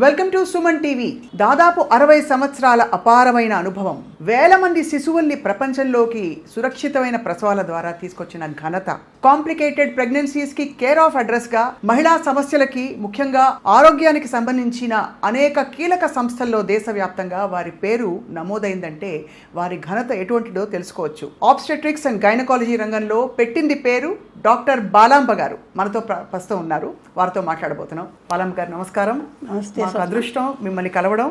Welcome to Suman TV. దాదాపు 60 సంవత్సరాల అపారమైన అనుభవం, వేల మంది శిశువుల్ని ప్రపంచంలోకి సురక్షితమైన ప్రసవాల ద్వారా తీసుకొచ్చిన ఘనత, కాంప్లికేటెడ్ ప్రెగ్నెన్సీస్ కి కేర్ ఆఫ్ అడ్రస్ గా, మహిళా సమస్యలకి ముఖ్యంగా ఆరోగ్యానికి సంబంధించిన అనేక కీలక సంస్థల్లో దేశవ్యాప్తంగా వారి పేరు నమోదైందంటే వారి ఘనత ఎటువంటిదో తెలుసుకోవచ్చు. ఆబ్స్టెట్రిక్స్ అండ్ గైనకాలజీ రంగంలో పెట్టింది పేరు డాక్టర్ బాలాంబ గారు మనతో ప్రస్తుతం ఉన్నారు. వారితో మాట్లాడబోతున్నాం. బాలాంబ గారు నమస్కారం. నమస్తే. మాకు అదృష్టం మిమ్మల్ని కలవడం.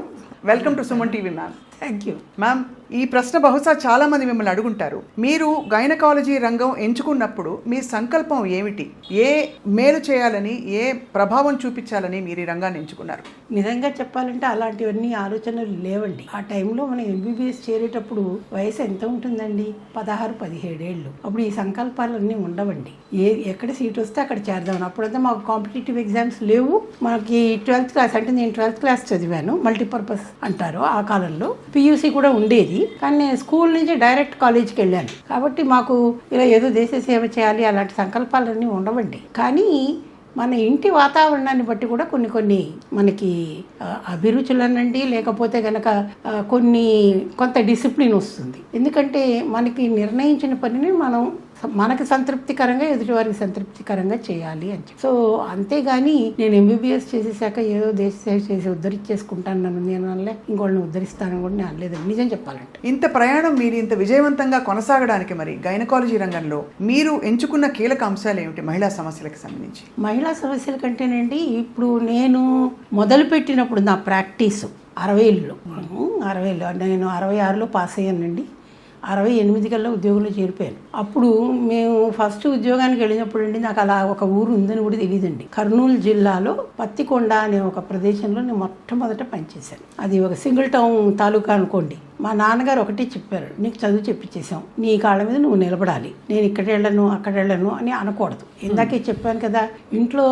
Welcome to Suman TV ma'am. Thank you ma'am, ఈ ప్రశ్న బహుశా చాలా మంది మిమ్మల్ని అడుగుంటారు. మీరు గైనకాలజీ రంగం ఎంచుకున్నప్పుడు మీ సంకల్పం ఏమిటి? ఏ మేలు చేయాలని, ఏ ప్రభావం చూపించాలని మీరు ఈ రంగాన్ని ఎంచుకున్నారు? నిజంగా చెప్పాలంటే అలాంటివన్నీ ఆలోచనలు లేవండి. ఆ టైంలో మనం ఎంబీబీఎస్ చేరేటప్పుడు వయసు ఎంత ఉంటుందండి? 16-17 ఏళ్ళు. అప్పుడు ఈ సంకల్పాలన్నీ ఉండవండి. ఎక్కడ సీట్ వస్తే అక్కడ చేద్దామని. అప్పుడంతా మాకు కాంపిటేటివ్ ఎగ్జామ్స్ లేవు. మనకి 12th క్లాస్ అంటే నేను 12th క్లాస్ చదివాను, మల్టీపర్పస్ అంటారు ఆ కాలంలో. పియూసీ కూడా ఉండేది, కానీ నేను స్కూల్ నుంచి డైరెక్ట్ కాలేజ్కి వెళ్ళాను. కాబట్టి మాకు ఇలా ఏదో దేశ సేవ చేయాలి అలాంటి సంకల్పాలన్నీ ఉండవండి. కానీ మన ఇంటి వాతావరణాన్ని బట్టి కూడా కొన్ని మనకి అభిరుచులనండి, లేకపోతే గనక కొంత డిసిప్లిన్ వస్తుంది. ఎందుకంటే మనకి నిర్ణయించిన పనిని మనకి సంతృప్తికరంగా ఎదుటివారికి సంతృప్తికరంగా చేయాలి అని చెప్పి. సో అంతేగాని నేను ఎంబీబీఎస్ చేసేసాక ఏదో దేశ సేవ చేసి ఉద్ధరించేసుకుంటాను నన్ను నేను అనలే, ఇంకోళ్ళని ఉద్ధరిస్తానని కూడా నేను అనలేదు నిజం చెప్పాలంటే. ఇంత ప్రయాణం మీరు ఇంత విజయవంతంగా కొనసాగడానికి మరి గైనకాలజీ రంగంలో మీరు ఎంచుకున్న కీలక అంశాలు ఏమిటి మహిళా సమస్యలకు సంబంధించి? మహిళా సమస్యల కంటేనండి, ఇప్పుడు నేను మొదలుపెట్టినప్పుడు నా ప్రాక్టీసు 60లో నేను 66లో పాస్ అయ్యానండి. 68 కల్లా ఉద్యోగంలో చేరిపోయాను. అప్పుడు మేము ఫస్ట్ ఉద్యోగానికి వెళ్ళినప్పుడు అండి, నాకు అలా ఒక ఊరు ఉందని కూడా తెలియదండి. కర్నూలు జిల్లాలో పత్తికొండ అనే ఒక ప్రదేశంలో నేను మొట్టమొదట పనిచేశాను. అది ఒక సింగిల్ టౌన్ తాలూకా అనుకోండి. మా నాన్నగారు ఒకటే చెప్పారు, నీకు చదువు చెప్పించేసాం, నీ కాళ్ళ మీద నువ్వు నిలబడాలి, నేను ఇక్కడ వెళ్ళను అక్కడ వెళ్ళను అని అనకూడదు. ఇందాకే చెప్పాను కదా, ఇంట్లో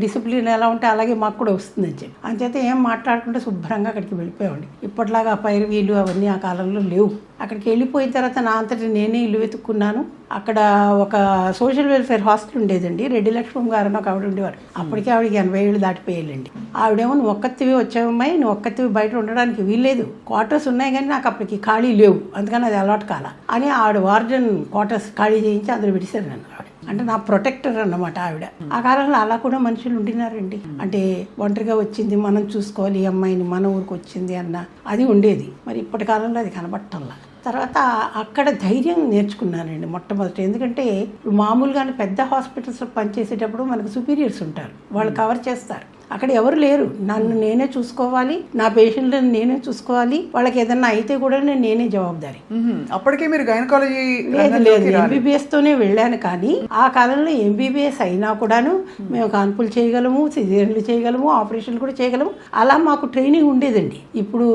డిసిప్లిన్ ఎలా ఉంటే అలాగే మాకు కూడా వస్తుందని చెప్పి. అంచేత ఏం మాట్లాడుకుంటే శుభ్రంగా అక్కడికి వెళ్ళిపోయామండి. ఇప్పటిలాగా పైరవీలు అవన్నీ ఆ కాలంలో లేవు. అక్కడికి వెళ్ళిపోయిన తర్వాత నా అంతటి నేనే ఇల్లు వెతుక్కున్నాను. అక్కడ ఒక సోషల్ వెల్ఫేర్ హాస్టల్ ఉండేదండి. రెడ్డి లక్ష్మణ్ గారు ఒక ఆవిడ ఉండేవారు. అప్పటికే ఆవిడకి 80 ఏళ్ళు దాటిపోయాలండి. ఆవిడేమో నువ్వు ఒక్కతివి వచ్చావమ్మాయి, నువ్వు ఒక్కతివి బయట ఉండడానికి వీల్లేదు, క్వార్టర్స్ ఉన్నాయి కానీ నాకు అప్పటికి ఖాళీ లేవు, అందుకని అది అలవాటు కాల అని ఆవిడ వార్డెన్ క్వార్టర్స్ ఖాళీ చేయించి అందులో విడిచారు నన్ను. ఆవిడ అంటే నా ప్రొటెక్టర్ అన్నమాట ఆవిడ. ఆ కాలంలో అలా కూడా మనుషులు ఉండినారండి. అంటే ఒంటరిగా వచ్చింది మనం చూసుకోవాలి, ఈ అమ్మాయిని మన ఊరికి వచ్చింది అన్న అది ఉండేది. మరి ఇప్పటి కాలంలో అది కనబట్టల్లా. తర్వాత అక్కడ ధైర్యం నేర్చుకున్నానండి మొట్టమొదటి. ఎందుకంటే మామూలుగానే పెద్ద హాస్పిటల్స్లో పనిచేసేటప్పుడు మనకు సుపీరియర్స్ ఉంటారు, వాళ్ళు కవర్ చేస్తారు. అక్కడ ఎవరు లేరు, నన్ను నేనే చూసుకోవాలి, నా పేషెంట్లను నేనే చూసుకోవాలి, వాళ్ళకి ఏదన్నా అయితే కూడా నేనే జవాబుదారి. అప్పటికే మీరు గైనకాలజీ? లేదు, ఎంబీబీఎస్తోనే వెళ్ళాను. కానీ ఆ కాలంలో ఎంబీబీఎస్ అయినా కూడాను మేము కాన్పులు చేయగలము, సిజేరియన్లు చేయగలము, ఆపరేషన్లు కూడా చేయగలము. అలా మాకు ట్రైనింగ్ ఉండేదండి. ఇప్పుడు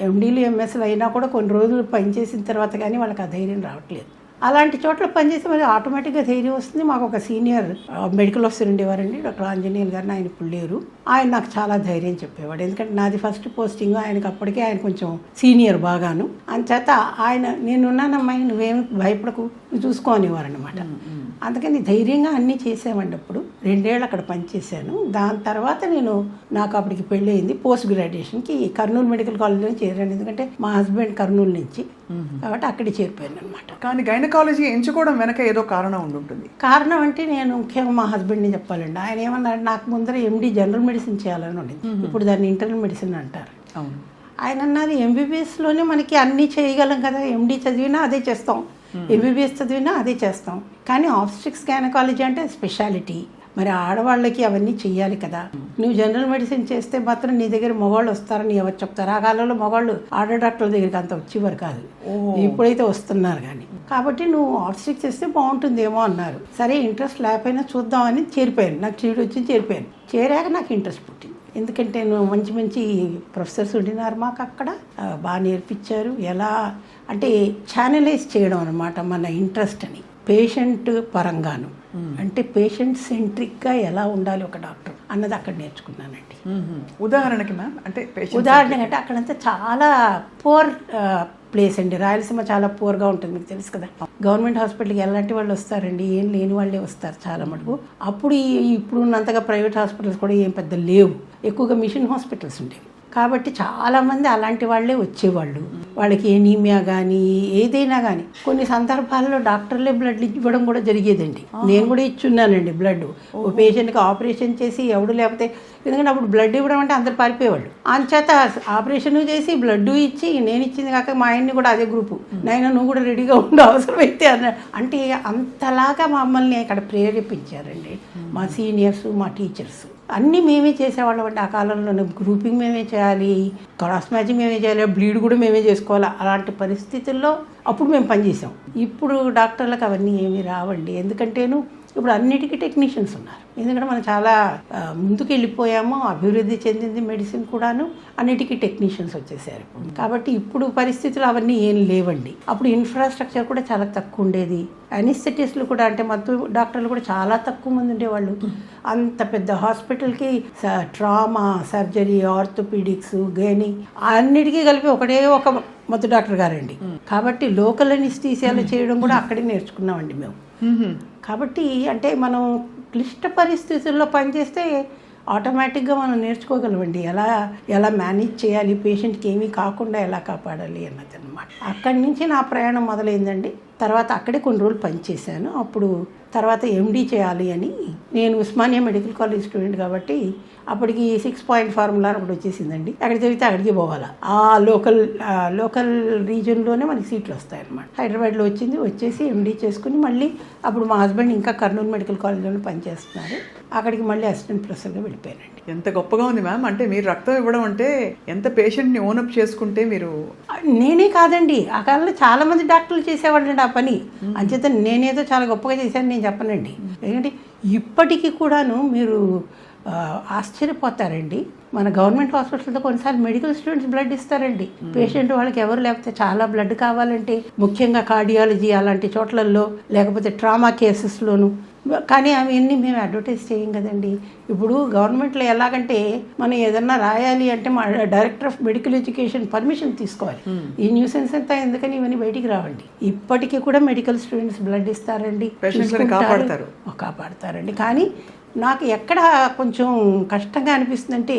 ఎండీలు ఎంఎస్లు అయినా కూడా కొన్ని రోజులు పనిచేసిన తర్వాత కానీ వాళ్ళకి ఆ ధైర్యం రావట్లేదు. అలాంటి చోట్ల పనిచేస్తే మరి ఆటోమేటిక్గా ధైర్యం వస్తుంది. మాకు ఒక సీనియర్ మెడికల్ ఆఫీసర్ ఉండేవారండి, డాక్టర్ ఆంజనేయులు గారిని. ఆయన ఇప్పుడు లేరు. ఆయన నాకు చాలా ధైర్యం చెప్పేవాడు. ఎందుకంటే నాది ఫస్ట్ పోస్టింగ్, ఆయనకి అప్పటికే ఆయన కొంచెం సీనియర్ బాగాను. అంచేత ఆయన నేనున్నానమ్మాయి, నువ్వేం భయపడకు, నువ్వు చూసుకోనివారు అనమాట. అందుకని ధైర్యంగా అన్నీ చేసామండి. అప్పుడు 2 ఏళ్ళు అక్కడ పనిచేశాను. దాని తర్వాత నాకు అప్పటికి పెళ్ళి అయింది. పోస్ట్ గ్రాడ్యుయేషన్కి కర్నూలు మెడికల్ కాలేజ్లో చేరాను. ఎందుకంటే మా హస్బెండ్ కర్నూలు నుంచి, కాబట్టి అక్కడే చేరిపోయాను అనమాట. కానీ గైనకాలజీ ఎంచుకోవడం వెనక ఏదో కారణం ఉంటుంది. కారణం అంటే నేను ముఖ్యంగా మా హస్బెండ్ని చెప్పాలండి. ఆయన ఏమన్నాడు, నాకు ముందర ఎండి జనరల్ మెడిసిన్ చేయాలని ఉండేది. ఇప్పుడు దాన్ని ఇంటర్నల్ మెడిసిన్ అంటారు. ఆయన అన్నది ఎంబీబీఎస్లోనే మనకి అన్నీ చేయగలం కదా, ఎండి చదివినా అదే చేస్తాం, ఎంబీబీఎస్ చదివినా అదే చేస్తాం. కానీ ఆబ్స్టెట్రిక్స్ గైనకాలజీ అంటే స్పెషాలిటీ, మరి ఆడవాళ్ళకి అవన్నీ చెయ్యాలి కదా. నువ్వు జనరల్ మెడిసిన్ చేస్తే మాత్రం నీ దగ్గర మగవాళ్ళు వస్తారని ఎవరు చెప్తారు? ఆ కాలంలో మగవాళ్ళు ఆడ డాక్టర్ల దగ్గరికి అంత వచ్చేవారు కాదు, ఇప్పుడైతే వస్తున్నారు. కానీ కాబట్టి నువ్వు ఆబ్స్టెట్రిక్స్ చేస్తే బాగుంటుందేమో అన్నారు. సరే, ఇంట్రెస్ట్ లేకపోయినా చూద్దామని చేరిపోయాను. నాకు సీట్ వచ్చి చేరిపోయాను. చేరాక నాకు ఇంట్రెస్ట్ పుట్టింది. ఎందుకంటే మంచి ప్రొఫెసర్స్ ఉండినారు మాకు అక్కడ, బాగా నేర్పించారు. ఎలా అంటే ఛానలైజ్ చేయడం అనమాట మన ఇంట్రెస్ట్ని పేషెంట్ పరంగాను. అంటే పేషెంట్ సెంట్రిక్గా ఎలా ఉండాలి ఒక డాక్టర్ అన్నది అక్కడ నేర్చుకున్నానండి. ఉదాహరణకి మ్యామ్, అంటే ఉదాహరణకి అంటే అక్కడంతా చాలా పూర్ ప్లేస్ అండి. రాయలసీమ చాలా పూర్గా ఉంటుంది, మీకు తెలుసు కదా. గవర్నమెంట్ హాస్పిటల్కి ఎలాంటి వాళ్ళు వస్తారండి, ఏం లేని వాళ్ళే వస్తారు చాలా మటుకు. అప్పుడు ఇప్పుడు ఉన్నంతగా ప్రైవేట్ హాస్పిటల్స్ కూడా ఏం పెద్ద లేవు. ఎక్కువగా మిషన్ హాస్పిటల్స్ ఉండేవి. కాబట్టి చాలామంది అలాంటి వాళ్ళే వచ్చేవాళ్ళు. వాళ్ళకి ఎనీమియా కానీ ఏదైనా కానీ కొన్ని సందర్భాల్లో డాక్టర్లే బ్లడ్ ఇవ్వడం కూడా జరిగేదండి. నేను కూడా ఇచ్చున్నానండి బ్లడ్. ఓ పేషెంట్కి ఆపరేషన్ చేసి ఎవడు లేకపోతే, ఎందుకంటే అప్పుడు బ్లడ్ ఇవ్వడం అంటే అందరు పారిపోయేవాళ్ళు. అంచేత ఆపరేషన్ చేసి బ్లడ్ ఇచ్చి, నేను ఇచ్చింది కాక మా ఆయన్ని కూడా అదే గ్రూపు, నాయన నువ్వు కూడా రెడీగా ఉండు అవసరమైతే అన్నాడు. అంటే అంతలాగా మమ్మల్ని ఇక్కడ ప్రేరేపించారండి మా సీనియర్స్, మా టీచర్స్. అన్నీ మేమే చేసేవాళ్ళం అండి. ఆ కాలంలో గ్రూపింగ్ మేమే చేయాలి, క్రాస్ మ్యాచింగ్ మేమే చేయాలి, బ్లీడ్ కూడా మేమే చేసుకోవాలి. అలాంటి పరిస్థితుల్లో అప్పుడు మేము పనిచేసాం. ఇప్పుడు డాక్టర్లకు అవన్నీ ఏమీ రావండి. ఎందుకంటేను ఇప్పుడు అన్నిటికీ టెక్నీషియన్స్ ఉన్నారు. ఎందుకంటే మనం చాలా ముందుకు వెళ్ళిపోయాము, అభివృద్ధి చెందింది మెడిసిన్ కూడాను, అన్నిటికీ టెక్నీషియన్స్ వచ్చేసారు. కాబట్టి ఇప్పుడు పరిస్థితులు అవన్నీ ఏం లేవండి. అప్పుడు ఇన్ఫ్రాస్ట్రక్చర్ కూడా చాలా తక్కువ ఉండేది. అనిస్థెటిస్టులు కూడా, అంటే మత్తు డాక్టర్లు కూడా చాలా తక్కువ మంది ఉండేవాళ్ళు. అంత పెద్ద హాస్పిటల్కి ట్రామా, సర్జరీ, ఆర్థోపీడిక్స్, గైనీ అన్నిటికీ కలిపి ఒకటే ఒక మత్తు డాక్టర్ గారండి. కాబట్టి లోకల్ అనిస్థీసియాలు చేయడం కూడా అక్కడే నేర్చుకున్నామండి మేము. కాబట్టి అంటే మనం క్లిష్ట పరిస్థితుల్లో పనిచేస్తే ఆటోమేటిక్గా మనం నేర్చుకోగలమండి. ఎలా మేనేజ్ చేయాలి, పేషెంట్కి ఏమీ కాకుండా ఎలా కాపాడాలి అన్నది అనమాట. అక్కడి నుంచి నా ప్రయాణం మొదలైందండి. తర్వాత అక్కడే కొన్ని రోజులు పనిచేశాను. అప్పుడు తర్వాత ఎండీ చేయాలి అని, నేను ఉస్మానియా మెడికల్ కాలేజ్ స్టూడెంట్ కాబట్టి అప్పటికి 6 పాయింట్ ఫార్ములా ఒకటి వచ్చేసిందండి. అక్కడ చదివితే అక్కడికి పోవాలా. ఆ లోకల్ రీజియన్లోనే మనకి సీట్లు వస్తాయన్నమాట. హైదరాబాద్లో వచ్చేసి ఎండీ చేసుకుని మళ్ళీ అప్పుడు మా హస్బెండ్ ఇంకా కర్నూలు మెడికల్ కాలేజ్లోనే పనిచేస్తున్నారు. అక్కడికి మళ్ళీ అసిస్టెంట్ ప్రొఫెసర్గా వెళ్ళిపోయానండి. ఎంత గొప్పగా ఉంది మ్యామ్. అంటే మీరు రక్తం ఇవ్వడం అంటే ఎంత పేషెంట్ని ఓనప్ చేసుకుంటే మీరు. నేనే కాదండి, ఆ కాలంలో చాలా మంది డాక్టర్లు చేసేవాళ్ళండి ఆ పని. అంచేత నేనేదో చాలా గొప్పగా చేశాను నేను చెప్పనండి. ఎందుకంటే ఇప్పటికీ కూడాను మీరు ఆశ్చర్యపోతారండి. మన గవర్నమెంట్ హాస్పిటల్తో కొన్నిసార్లు మెడికల్ స్టూడెంట్స్ బ్లడ్ ఇస్తారండి. పేషెంట్ వాళ్ళకి ఎవరు లేకపోతే చాలా బ్లడ్ కావాలంటే, ముఖ్యంగా కార్డియాలజీ అలాంటి చోట్లలో, లేకపోతే ట్రామా కేసెస్లోను. కానీ అవన్నీ మేము అడ్వర్టైజ్ చేయం కదండి. ఇప్పుడు గవర్నమెంట్లో ఎలాగంటే మనం ఏదన్నా రాయాలి అంటే మా director of medical education permission తీసుకోవాలి. ఈ న్యూసెన్స్ అంతా ఎందుకని ఇవన్నీ బయటికి రావండి. ఇప్పటికీ కూడా మెడికల్ స్టూడెంట్స్ బ్లడ్ ఇస్తారండి, కాపాడతారండి. కానీ నాకు ఎక్కడ కొంచెం కష్టంగా అనిపిస్తుందంటే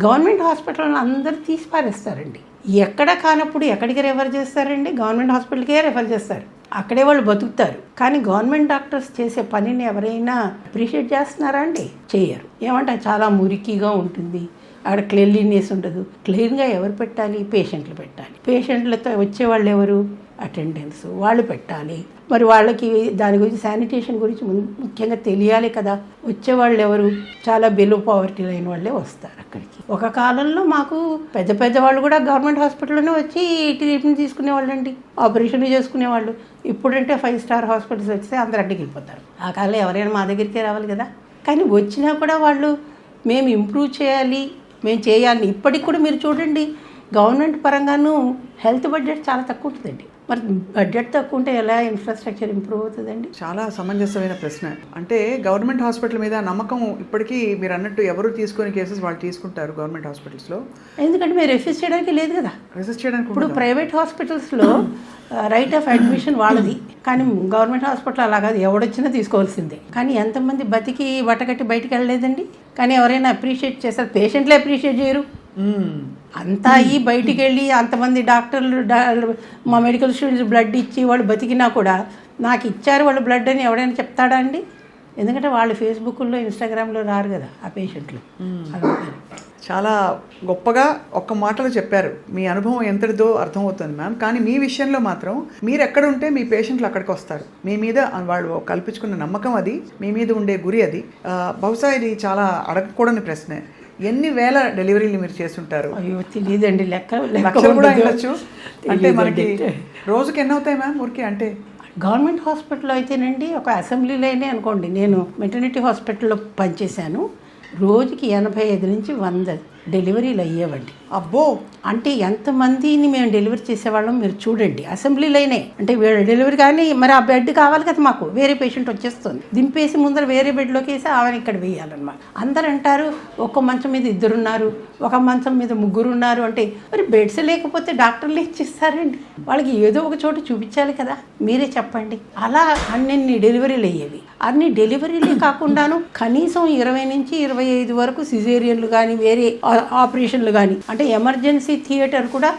గవర్నమెంట్ హాస్పిటల్లో అందరూ తీసి పారేస్తారండి. ఎక్కడ కానప్పుడు ఎక్కడికి రెఫర్ చేస్తారండి? గవర్నమెంట్ హాస్పిటల్కే రెఫర్ చేస్తారు. అక్కడే వాళ్ళు బతుకుతారు. కానీ గవర్నమెంట్ డాక్టర్స్ చేసే పనిని ఎవరైనా అప్రిషియేట్ చేస్తున్నారా అండి? చేయరు. ఏమంటే చాలా మురికిగా ఉంటుంది, అక్కడ క్లీన్లీనెస్ ఉండదు. క్లీన్గా ఎవరు పెట్టాలి? పేషెంట్లు పెట్టాలి. పేషెంట్లతో వచ్చేవాళ్ళు ఎవరు? అటెండెన్స్ వాళ్ళు పెట్టాలి. మరి వాళ్ళకి దాని గురించి శానిటేషన్ గురించి ముఖ్యంగా తెలియాలి కదా. వచ్చేవాళ్ళు ఎవరు? చాలా బిలో పవర్టీ లైన్ వాళ్ళే వస్తారు అక్కడికి. ఒక కాలంలో మాకు పెద్ద వాళ్ళు కూడా గవర్నమెంట్ హాస్పిటల్లోనే వచ్చి ట్రీట్మెంట్ తీసుకునేవాళ్ళు అండి, ఆపరేషన్లు చేసుకునేవాళ్ళు. ఇప్పుడంటే 5 స్టార్ హాస్పిటల్స్ వస్తే అందరు అడ్డుకి వెళ్ళిపోతారు. ఆ కాలంలో ఎవరైనా మా దగ్గరికే రావాలి కదా. కానీ వచ్చినా కూడా వాళ్ళు మేము ఇంప్రూవ్ చేయాలి, మేము చేయాలి. ఇప్పటికి కూడా మీరు చూడండి, గవర్నమెంట్ పరంగాను హెల్త్ బడ్జెట్ చాలా తక్కువ ఉంటుందండి. మరి బడ్జెట్ తక్కువ ఉంటే ఎలా ఇన్ఫ్రాస్ట్రక్చర్ ఇంప్రూవ్ అవుతుందండి? చాలా సమంజసమైన ప్రశ్న. అంటే గవర్నమెంట్ హాస్పిటల్ మీద నమ్మకం ఇప్పటికీ మీరు అన్నట్టు ఎవరు తీసుకునే కేసెస్ వాళ్ళు తీసుకుంటారు గవర్నమెంట్ హాస్పిటల్స్లో. ఎందుకంటే మీరు రెసిస్ట్ చేయడానికి లేదు కదా. రెసిస్ట్ చేయడానికి ఇప్పుడు ప్రైవేట్ హాస్పిటల్స్లో రైట్ ఆఫ్ అడ్మిషన్ వాళ్ళది, కానీ గవర్నమెంట్ హాస్పిటల్ అలా కాదు, ఎవడొచ్చినా తీసుకోవాల్సిందే. కానీ ఎంతమంది బతికి బట్టకట్టి బయటికి వెళ్ళలేదండి. కానీ ఎవరైనా అప్రిషియేట్ చేస్తారు? పేషెంట్లే అప్రిషియేట్ చేయరు. అంతా ఈ బయటికి వెళ్ళి అంతమంది డాక్టర్లు మా మెడికల్ స్టూడెంట్స్ బ్లడ్ ఇచ్చి వాళ్ళు బతికినా కూడా నాకు ఇచ్చారు వాళ్ళు బ్లడ్ అని ఎవడైనా చెప్తాడా అండి? ఎందుకంటే వాళ్ళు ఫేస్బుక్లో, ఇన్స్టాగ్రామ్లో రారు కదా ఆ పేషెంట్లు. చాలా గొప్పగా ఒక్క మాటలో చెప్పారు. మీ అనుభవం ఎంతటిదో అర్థమవుతుంది మ్యామ్. కానీ మీ విషయంలో మాత్రం మీరు ఎక్కడ ఉంటే మీ పేషెంట్లు అక్కడికి వస్తారు. మీ మీద వాళ్ళు కల్పించుకున్న నమ్మకం అది, మీ మీద ఉండే గురి అది. బహుశా ఇది చాలా అడగకూడని ప్రశ్నే. ఎన్ని వేల డెలివరీలు మీరు చేస్తుంటారు? అయ్యో తెలియదండి, లక్షలు కూడా ఉండొచ్చు. అంటే మనకి రోజుకి ఎన్ని అవుతాయి మ్యామ్ ఊరికి? అంటే గవర్నమెంట్ హాస్పిటల్లో అయితేనండి ఒక అసెంబ్లీలోనే అనుకోండి, నేను మెటర్నిటీ హాస్పిటల్లో పనిచేశాను. రోజుకి 85 నుంచి 100 డెలివరీలు అయ్యేవండి. అబ్బో, అంటే ఎంతమందిని మేము డెలివరీ చేసేవాళ్ళం మీరు చూడండి. అసెంబ్లీలోనే అంటే వీళ్ళ డెలివరీ కానీ మరి ఆ బెడ్ కావాలి కదా మాకు, వేరే పేషెంట్ వచ్చేస్తుంది, దింపేసి ముందర వేరే బెడ్లోకి వేసి ఆమెను ఇక్కడ వేయాలన్నమాట. అందరు అంటారు ఒక మంచం మీద 2 ఉన్నారు, ఒక మంచం మీద 3 ఉన్నారు అంటే మరి బెడ్స్ లేకపోతే డాక్టర్లు ఇచ్చిస్తారండి, వాళ్ళకి ఏదో ఒక చోట చూపించాలి కదా, మీరే చెప్పండి. అలా అన్ని డెలివరీలు అయ్యేవి. అన్ని డెలివరీలే కాకుండాను కనీసం 20 నుంచి 25 వరకు సిజేరియన్లు కానీ వేరే ఆపరేషన్లు కానీ, అంటే ఎమర్జెన్సీ థియేటర్ కూడా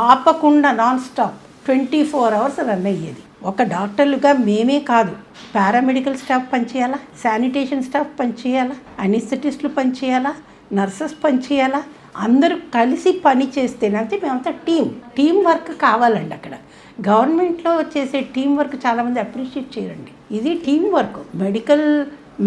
ఆపకుండా నాన్ స్టాప్ 24 అవర్స్ రన్ అయ్యేది. ఒక డాక్టర్లుగా మేమే కాదు, పారామెడికల్ స్టాఫ్ పనిచేయాలా, శానిటేషన్ స్టాఫ్ పనిచేయాలా, అనిస్థెటిస్టులు పనిచేయాలా, నర్సెస్ పనిచేయాలా, అందరూ కలిసి పని చేస్తేనంటే మేమంతా టీం వర్క్ కావాలండి. అక్కడ గవర్నమెంట్లో చేసే టీం వర్క్ చాలామంది అప్రిషియేట్ చేయరండి. ఇది టీం వర్క్. మెడికల్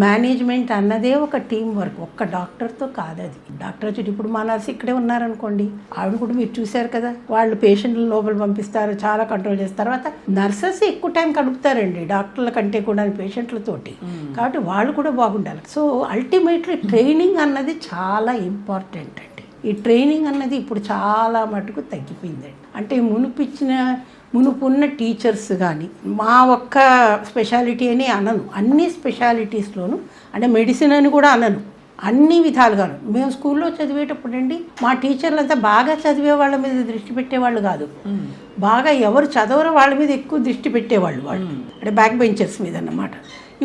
మేనేజ్మెంట్ అన్నదే ఒక టీం వర్క్, ఒక్క డాక్టర్తో కాదు. అది డాక్టర్ వచ్చి ఇప్పుడు మా నర్స్ ఇక్కడే ఉన్నారనుకోండి, ఆవిడ కూడా మీరు చూశారు కదా, వాళ్ళు పేషెంట్లు లోపల పంపిస్తారు, చాలా కంట్రోల్ చేస్తారు. తర్వాత నర్సెస్ ఎక్కువ టైం గడుపుతారండి డాక్టర్ల కంటే కూడా పేషెంట్లతోటి, కాబట్టి వాళ్ళు కూడా బాగుండాలి. సో అల్టిమేట్లీ ట్రైనింగ్ అన్నది చాలా ఇంపార్టెంట్ అండి. ఈ ట్రైనింగ్ అన్నది ఇప్పుడు చాలా మటుకు తగ్గిపోయిందండి. అంటే మునుపున్న టీచర్స్ కానీ, మా ఒక్క స్పెషాలిటీ అని అనను, అన్ని స్పెషాలిటీస్లోనూ, అంటే మెడిసిన్ అని కూడా అనను, అన్ని విధాలుగాను. మేము స్కూల్లో చదివేటప్పుడు అండి మా టీచర్లంతా బాగా చదివే వాళ్ళ మీద దృష్టి పెట్టేవాళ్ళు కాదు, బాగా ఎవరు చదవరో వాళ్ళ మీద ఎక్కువ దృష్టి పెట్టేవాళ్ళు, వాళ్ళు అంటే బ్యాక్ బెంచర్స్ మీద అన్నమాట.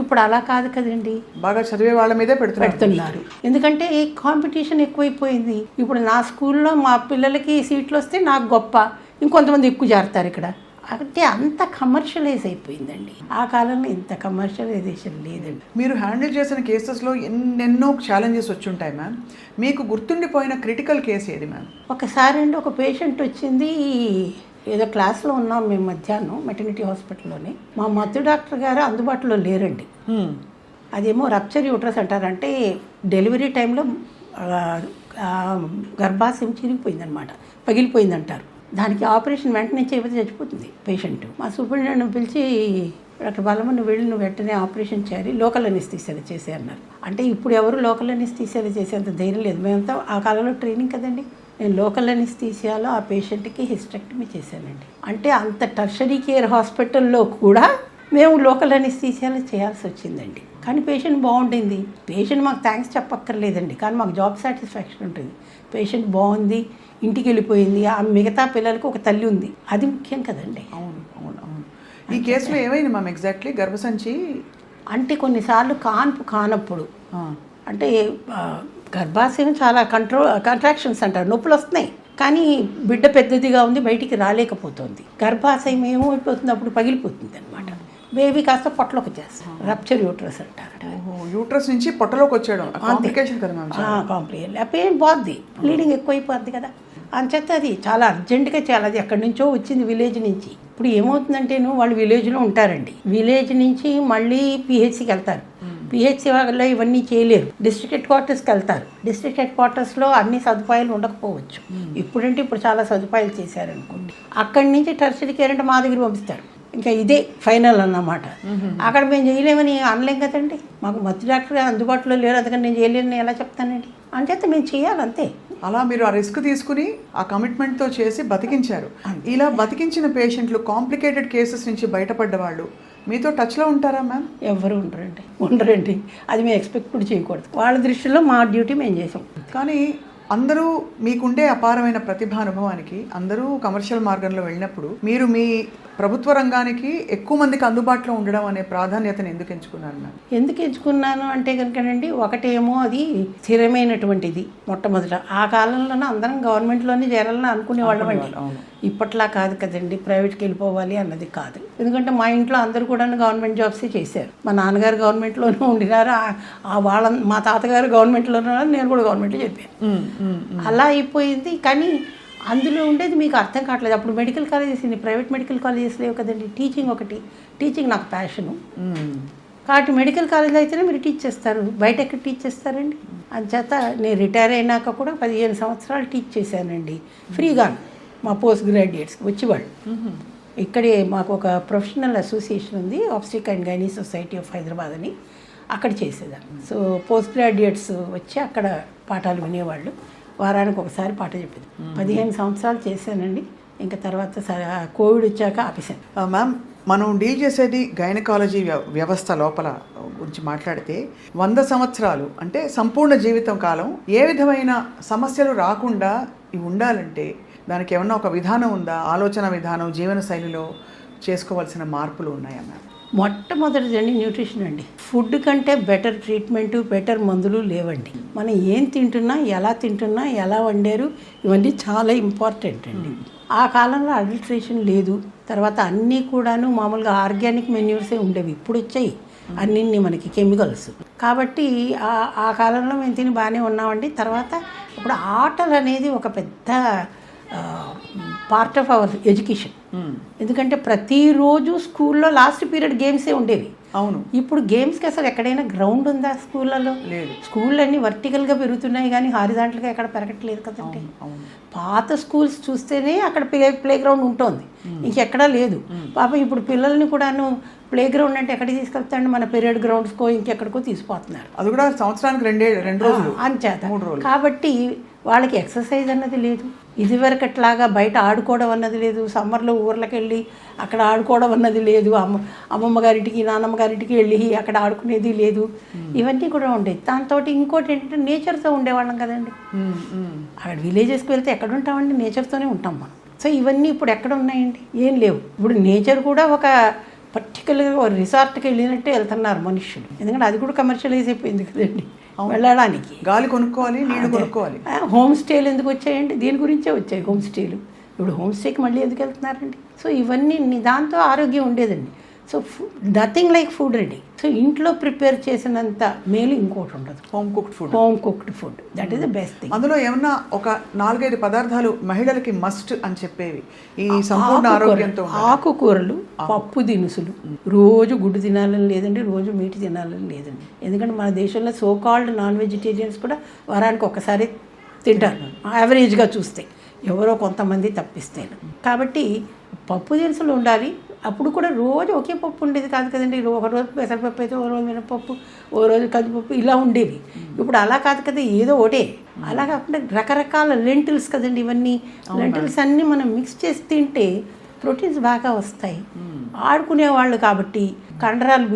ఇప్పుడు అలా కాదు కదండి, బాగా చదివే వాళ్ళ మీదే పెడుతున్నారు. ఎందుకంటే కాంపిటీషన్ ఎక్కువైపోయింది. ఇప్పుడు నా స్కూల్లో మా పిల్లలకి సీట్లు వస్తే నాకు గొప్ప, ఇంకొంతమంది ఎక్కువ చేరతారు ఇక్కడ. అంటే అంత కమర్షియలైజ్ అయిపోయిందండి. ఆ కాలంలో ఇంత కమర్షియలైజేషన్ లేదండి. మీరు హ్యాండిల్ చేసిన కేసెస్లో ఎన్నెన్నో ఛాలెంజెస్ వచ్చి ఉంటాయి మ్యామ్. మీకు గుర్తుండిపోయిన క్రిటికల్ కేసు ఏది మ్యామ్? ఒకసారి అండి ఒక పేషెంట్ వచ్చింది, ఏదో క్లాస్లో ఉన్నాం మేము మధ్యాహ్నం మెటర్నిటీ హాస్పిటల్లోనే. మా మత్తు డాక్టర్ గారు అందుబాటులో లేరండి. అదేమో రప్చర్ యూట్రస్ అంటారంటే డెలివరీ టైంలో గర్భాశయం చిరిగిపోయిందనమాట, పగిలిపోయిందంటారు. దానికి ఆపరేషన్ వెంటనే చేయకపోతే చచ్చిపోతుంది పేషెంట్. మా సూపరింటెండెంట్ పిలిచి డాక్టర్ బాలమ్మ నువ్వు వెళ్ళి నువ్వు వెంటనే ఆపరేషన్ చేయాలి, లోకల్ అనెస్థీసియా చేసే అన్నారు. అంటే ఇప్పుడు ఎవరు లోకల్ అనెస్థీసియా చేసేంత ధైర్యం లేదు. మేమంతా ఆ కాలంలో ట్రైనింగ్ కదండి. నేను లోకల్ అనెస్థీసియాలో ఆ పేషెంట్కి హిస్టెక్టమీ చేశానండి. అంటే అంత టర్షరీ కేర్ హాస్పిటల్లో కూడా మేము లోకల్ అనెస్థీసియాలో చేయాల్సి వచ్చిందండి. కానీ పేషెంట్ బాగుంటుంది, పేషెంట్ మాకు థ్యాంక్స్ చెప్పక్కర్లేదండి, కానీ మాకు జాబ్ సాటిస్ఫాక్షన్ ఉంటుంది. పేషెంట్ బాగుంది, ఇంటికి వెళ్ళిపోయింది, ఆ మిగతా పిల్లలకు ఒక తల్లి ఉంది, అది ముఖ్యం కదండి. అవును అవును అవును. ఈ కేసులో ఏమైంది మ్యామ్ ఎగ్జాక్ట్లీ? గర్భసంచి అంటే కొన్నిసార్లు కానప్పుడు అంటే గర్భాశయం చాలా కంట్రాక్షన్స్ అంటారు, నొప్పులు వస్తున్నాయి, కానీ బిడ్డ పెద్దదిగా ఉంది, బయటికి రాలేకపోతుంది. గర్భాశయం ఏమైపోతుంది, అప్పుడు పగిలిపోతుంది అనమాట. బేబీ కాస్త పొట్టలోకి వచ్చేస్తాం, రప్చర్ యూట్రస్ అంటారు. యూట్రస్ నుంచి పొట్టలోకి వచ్చాడు, కాంప్లికేషన్ కదా మ్యామ్. కాంప్లికేషన్ లేకపోతే పోద్ది, బ్లీడింగ్ ఎక్కువైపోద్ది కదా. అంచేత అది చాలా అర్జెంటుగా చాలా, అది ఎక్కడి నుంచో వచ్చింది విలేజ్ నుంచి. ఇప్పుడు ఏమవుతుందంటే వాళ్ళు విలేజ్లో ఉంటారండి, విలేజ్ నుంచి మళ్ళీ పిహెచ్సికి వెళ్తారు, పిహెచ్సి వల్ల ఇవన్నీ చేయలేరు, డిస్ట్రిక్ట్ హెడ్ క్వార్టర్స్కి వెళ్తారు. డిస్ట్రిక్ట్ హెడ్ క్వార్టర్స్లో అన్ని సదుపాయాలు ఉండకపోవచ్చు, ఇప్పుడంటే ఇప్పుడు చాలా సదుపాయాలు చేశారనుకోండి. అక్కడి నుంచి టెర్షరీ కేర్ అంటే మా దగ్గర పంపిస్తారు, ఇంకా ఇదే ఫైనల్ అన్నమాట. అక్కడ మేము చేయలేమని అనలేం కదండి, మాకు మత్తు డాక్టర్ అందుబాటులో లేరు, అందుకని నేను చేయలేని ఎలా చెప్తానండి. అంచేత మేము చేయాలంతే. అలా మీరు ఆ రిస్క్ తీసుకుని ఆ కమిట్మెంట్తో చేసి బతికించారు. ఇలా బతికించిన పేషెంట్లు కాంప్లికేటెడ్ కేసెస్ నుంచి బయటపడ్డ వాళ్ళు మీతో టచ్లో ఉంటారా మ్యామ్? ఎవరు ఉండరండి, అది మేము ఎక్స్పెక్ట్ కూడా చేయకూడదు. వాళ్ళ దృష్టిలో మా డ్యూటీ మేము చేసాం. కానీ అందరూ మీకుండే అపారమైన ప్రతిభానుభవానికి అందరూ కమర్షియల్ మార్గంలో వెళ్ళినప్పుడు మీరు మీ ప్రభుత్వ రంగానికి ఎక్కువ మందికి అందుబాటులో ఉండడం అనే ప్రాధాన్యతను ఎందుకు ఎంచుకున్నారు మ్యామ్? ఎందుకు ఎంచుకున్నాను అంటే కనుకనండి, ఒకటేమో అది స్థిరమైనటువంటిది. మొట్టమొదట ఆ కాలంలోనే అందరం గవర్నమెంట్లోనే చేరాలని అనుకునేవాళ్ళం అండి. ఇప్పట్లా కాదు కదండి, ప్రైవేట్కి వెళ్ళిపోవాలి అన్నది కాదు. ఎందుకంటే మా ఇంట్లో అందరూ కూడా గవర్నమెంట్ జాబ్సే చేశారు. మా నాన్నగారు గవర్నమెంట్లోనే ఉండినారు, మా తాతగారు గవర్నమెంట్లోనే ఉన్నారు, నేను కూడా గవర్నమెంట్లో చెప్పాను. అలా అయిపోయింది. కానీ అందులో ఉండేది మీకు అర్థం కావట్లేదు. అప్పుడు medical colleges, private medical colleges లేవు కదండి. టీచింగ్ నాకు ప్యాషను. కాబట్టి మెడికల్ కాలేజ్ అయితేనే మీరు టీచ్ చేస్తారు, బయట ఎక్కడ టీచ్ చేస్తారండి. అంచేత నేను రిటైర్ అయినాక కూడా 15 సంవత్సరాలు టీచ్ చేశానండి ఫ్రీగా. మా పోస్ట్ గ్రాడ్యుయేట్స్కి వచ్చేవాళ్ళు. ఇక్కడే మాకు ఒక ప్రొఫెషనల్ అసోసియేషన్ ఉంది, ఆబ్స్టిక్ and gynae society of Hyderabad అని, అక్కడ చేసేదాన్ని. సో పోస్ట్ గ్రాడ్యుయేట్స్ వచ్చి అక్కడ పాఠాలు వినేవాళ్ళు. వారానికి ఒకసారి పాట చెప్పింది. 15 సంవత్సరాలు చేశానండి. ఇంకా తర్వాత కోవిడ్ వచ్చాక ఆపేశాను. మ్యామ్, మనం డీల్ చేసేది గైనకాలజీ వ్యవస్థ లోపల గురించి మాట్లాడితే 100 సంవత్సరాలు అంటే సంపూర్ణ జీవితం కాలం ఏ విధమైన సమస్యలు రాకుండా ఇవి ఉండాలంటే దానికి ఏమన్నా ఒక విధానం ఉందా? ఆలోచన విధానం, జీవన శైలిలో చేసుకోవాల్సిన మార్పులు ఉన్నాయా మ్యామ్? మొట్టమొదటిదండి న్యూట్రిషన్ అండి. ఫుడ్ కంటే బెటర్ ట్రీట్మెంటు, బెటర్ మందులు లేవండి. మనం ఏం తింటున్నా, ఎలా తింటున్నా, ఎలా వండారు, ఇవన్నీ చాలా ఇంపార్టెంట్ అండి. ఆ కాలంలో అడల్ట్రేషన్ లేదు. తర్వాత అన్నీ కూడాను మామూలుగా ఆర్గానిక్ మెన్యూర్సే ఉండేవి. ఇప్పుడు వచ్చాయి అన్నీ మనకి కెమికల్స్. కాబట్టి ఆ కాలంలో మేము తిని బాగానే ఉన్నామండి. తర్వాత ఇప్పుడు ఆటలు అనేది ఒక పెద్ద పార్ట్ ఆఫ్ అవర్ ఎడ్యుకేషన్. ఎందుకంటే ప్రతిరోజు స్కూల్లో లాస్ట్ పీరియడ్ గేమ్సే ఉండేవి. అవును. ఇప్పుడు గేమ్స్కి అసలు ఎక్కడైనా గ్రౌండ్ ఉందా స్కూళ్ళలో? లేదు. స్కూళ్ళు అన్నీ వర్టికల్గా పెరుగుతున్నాయి కానీ హారిజాంటల్గా ఎక్కడ పెరగట్లేదు కదండి. పాత స్కూల్స్ చూస్తేనే అక్కడ ప్లే గ్రౌండ్ ఉంటుంది, ఇంకెక్కడా లేదు. పాపం ఇప్పుడు పిల్లల్ని కూడాను ప్లే గ్రౌండ్ అంటే ఎక్కడికి తీసుకెళ్తాండి? మన పీరియడ్ గ్రౌండ్స్కో ఇంకెక్కడికో తీసుకుపోతున్నారు. అది కూడా సంవత్సరానికి 2 రోజులు అంచేత 3 రోజులు. కాబట్టి వాళ్ళకి ఎక్సర్సైజ్ అన్నది లేదు. ఇదివరకు అట్లాగా బయట ఆడుకోవడం అన్నది లేదు. సమ్మర్లో ఊర్లకు వెళ్ళి అక్కడ ఆడుకోవడం అన్నది లేదు. అమ్మమ్మ గారింటికి, నాన్నమ్మ గారింటికి వెళ్ళి అక్కడ ఆడుకునేది లేదు. ఇవన్నీ కూడా ఉండేది. దాంతో ఇంకోటి ఏంటంటే నేచర్తో ఉండేవాళ్ళం కదండి. అక్కడ విలేజెస్కి వెళ్తే ఎక్కడ ఉంటామండి? నేచర్తోనే ఉంటాం మనం. సో ఇవన్నీ ఇప్పుడు ఎక్కడ ఉన్నాయండి? ఏం లేవు. ఇప్పుడు నేచర్ కూడా ఒక పర్టికులర్గా రిసార్ట్కి వెళ్ళినట్టే వెళ్తున్నారు మనుషులు. ఎందుకంటే అది కూడా కమర్షియలైజ్ అయిపోయింది కదండి. వెళ్ళడానికి గాలి కొనుక్కోవాలి, నీళ్ళు కొనుక్కోవాలి. హోమ్ స్టేలు ఎందుకు వచ్చాయండి? దీని గురించే వచ్చాయి హోమ్ స్టేలు. ఇప్పుడు హోమ్ స్టేకి మళ్ళీ ఎందుకు వెళ్తున్నారండి? సో ఇవన్నీ దాంతో ఆరోగ్యం ఉండేదండి. So nothing like food ready. So ఇంట్లో ప్రిపేర్ చేసినంత మేలు ఇంకోటి ఉండదు. Home cooked food that is the best thing. అందులో ఏమన్నా ఒక 4-5 పదార్థాలు మహిళలకి మస్ట్ అని చెప్పేవి ఈ సంపూర్ణ ఆరోగ్యంతో. ఆకుకూరలు, పప్పు దినుసులు. రోజు గుడ్డు తినాలని లేదండి, రోజు మీట్ తినాలని లేదండి. ఎందుకంటే మన దేశంలో సో కాల్డ్ నాన్ వెజిటేరియన్స్ కూడా వారానికి ఒకసారి తింటారు యావరేజ్గా చూస్తే, ఎవరో కొంతమంది తప్పిస్తేను. కాబట్టి పప్పు దినుసులు ఉండాలి. అప్పుడు కూడా రోజు ఒకే పప్పు ఉండేది కాదు కదండి. ఒక రోజు పెసరపప్పు అయితే, ఓ రోజు మినపప్పు, ఓ రోజు కందిపప్పు, ఇలా ఉండేవి. ఇప్పుడు అలా కాదు కదా, ఏదో ఒకటే. అలా కాకుండా రకరకాల లెంటిల్స్ కదండి ఇవన్నీ. లెంటిల్స్ అన్నీ మనం మిక్స్ చేసి తింటే ప్రోటీన్స్ బాగా వస్తాయి. ఆడుకునేవాళ్ళు కాబట్టి కండరాలు